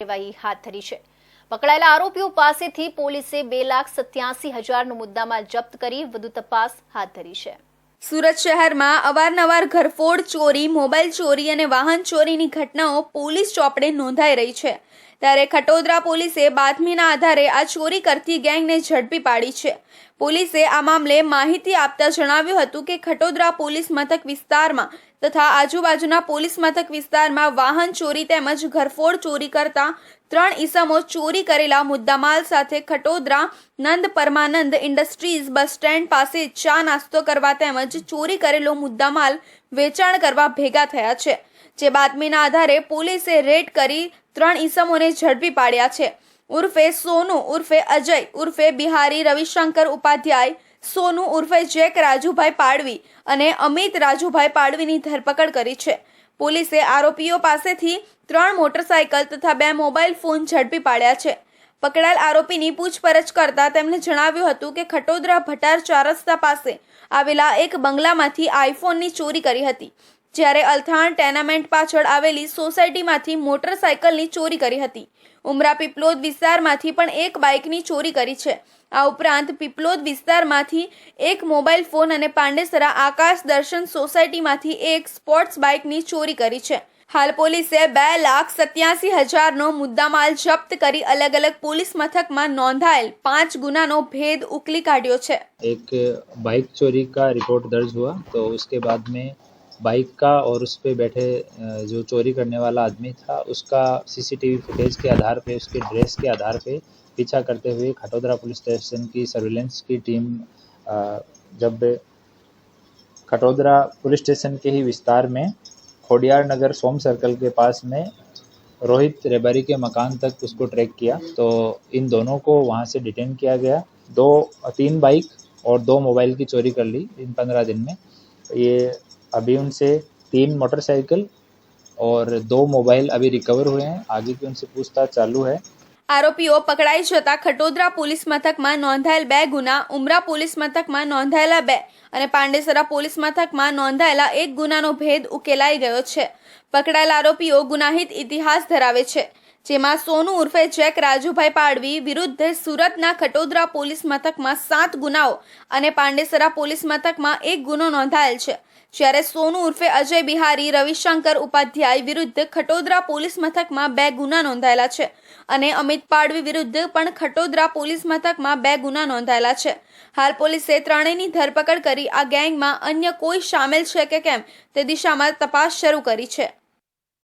કાર્યવાહી હાથ ધરી છે। પકડાયેલા આરોપીઓ પાસેથી પોલીસે 2,87,000નો મુદ્દામાલ જપ્ત કરી વધુ તપાસ હાથ ધરી છે। સુરત શહેરમાં અવારનવાર ઘરફોડ ચોરી, મોબાઈલ ચોરી અને વાહન ચોરીની ઘટનાઓ પોલીસ ચોપડે નોંધાઈ રહી છે। ત્યારે ખટોદરા પોલીસે બાતમીના આધારે આ ચોરી કરતી ગેંગને ઝડપી પાડી છે। પોલીસે આ મામલે માહિતી આપતા જણાવ્યું હતું કે ખટોદરા પોલીસ મથક વિસ્તારમાં તથા આજુબાજુના પોલીસ મથક વિસ્તારમાં વાહન ચોરી તેમજ ઘરફોડ ચોરી કરતા 3 ઈસમો ચોરી કરેલા મુદ્દામાલ સાથે ખટોદરા નંદ પરમાનંદ ઇન્ડસ્ટ્રીઝ બસ સ્ટેન્ડ પાસે ચા નાસ્તો કરવા તેમજ ચોરી કરેલો મુદ્દામાલ વેચાણ કરવા ભેગા થયા છે। જે બાતમીના આધારે પોલીસે રેડ કરી 3 ઈસમોને ઝડપી પાડ્યા છે। ઉર્ફે સોનુ ઉર્ફે અજય ઉર્ફે બિહારી રવિશંકર ઉપાધ્યાય, સોનુ ઉર્ફે જેક રાજુભાઈ પાડવી અને અમિત રાજુભાઈ પાડવીની ધરપકડ કરી છે। પોલીસે આરોપીઓ પાસેથી 3 મોટરસાયકલ તથા 2 મોબાઈલ ફોન ઝડપી પાડ્યા છે। પકડાયેલ આરોપીની પૂછપરછ કરતા તેમણે જણાવ્યું હતું કે ખટોદરા ભટાર 4 રસ્તા પાસે આવેલા એક બંગલામાંથી આઈફોનની ચોરી કરી હતી, જ્યારે અલથાણ ટેનામેન્ટ પાછળ આવેલી સોસાયટીમાંથી મોટરસાયકલની ચોરી કરી હતી। ઉમરા પીપલોદ વિસ્તારમાંથી પણ એક બાઇકની ચોરી કરી છે। આ ઉપરાંત પીપલોદ વિસ્તારમાંથી એક મોબાઈલ ફોન અને પાંડેસરા આકાશ દર્શન સોસાયટીમાંથી એક સ્પોર્ટ્સ બાઇકની ચોરી કરી છે। હાલ પોલીસે 2,87,000નો મુદ્દામાલ જપ્ત કરી अलग अलग पुलिस मथक में नोंधायल 5 गुनानो भेद उकली काढ़ियो छे। एक बाइक चोरी का रिपोर्ट दर्ज हुआ, तो उसके बाद में बाइक का और उस पे बैठे जो चोरी करने वाला आदमी था उसका सीसीटीवी फुटेज के आधार पे, उसके ड्रेस के आधार पे पीछा करते हुए खटोदरा पुलिस स्टेशन की सर्विलेंस की टीम जब खटोदरा पुलिस स्टेशन के ही विस्तार में खोडियार नगर सोम सर्कल के पास में रोहित रेबारी के मकान तक उसको ट्रैक किया, तो इन दोनों को वहाँ से डिटेन किया गया। 3 बाइक और 2 मोबाइल की चोरी कर ली इन 15 दिन में। ये अभी उनसे 3 मोटरसाइकिल और 2 मोबाइल अभी रिकवर हुए हैं। आगे की उनसे पूछताछ चालू है। आरोपीओ पकड़ाई जता खटोदरा पुलिस मथक में नोंधाયેલ 2 गुना, उमरा पुलिस मथक में नोंधाયેલા 2 અને પાંડેસરા પોલીસ મથકમાં નોંધાયેલા 1 ગુનાનો ભેદ ઉકેલાઈ ગયો છે। પકડાયેલા આરોપીઓ ગુનાહિત ઇતિહાસ ધરાવે છે, જેમાં સોનુ ઉર્ફે જેક રાજુભાઈ પાડવી વિરુદ્ધ સુરતના ખટોદરા પોલીસ મથકમાં 7 ગુનાઓ અને પાંડેસરા પોલીસ મથકમાં 1 ગુનો નોંધાયેલ છે, જ્યારે સોનુ ઉર્ફે અજય બિહારી રવિશંકર ઉપાધ્યાય વિરુદ્ધ ખટોદરા પોલીસ મથકમાં 2 ગુના નોંધાયેલા છે અને અમિત પાડવી વિરુદ્ધ પણ ખટોદરા પોલીસ મથકમાં 2 ગુના નોંધાયેલા છે। હાલ પોલીસે ત્રણેયની ધરપકડ કરી આ ગેંગમાં અન્ય કોઈ સામેલ છે કે કેમ તે દિશામાં તપાસ શરૂ કરી છે।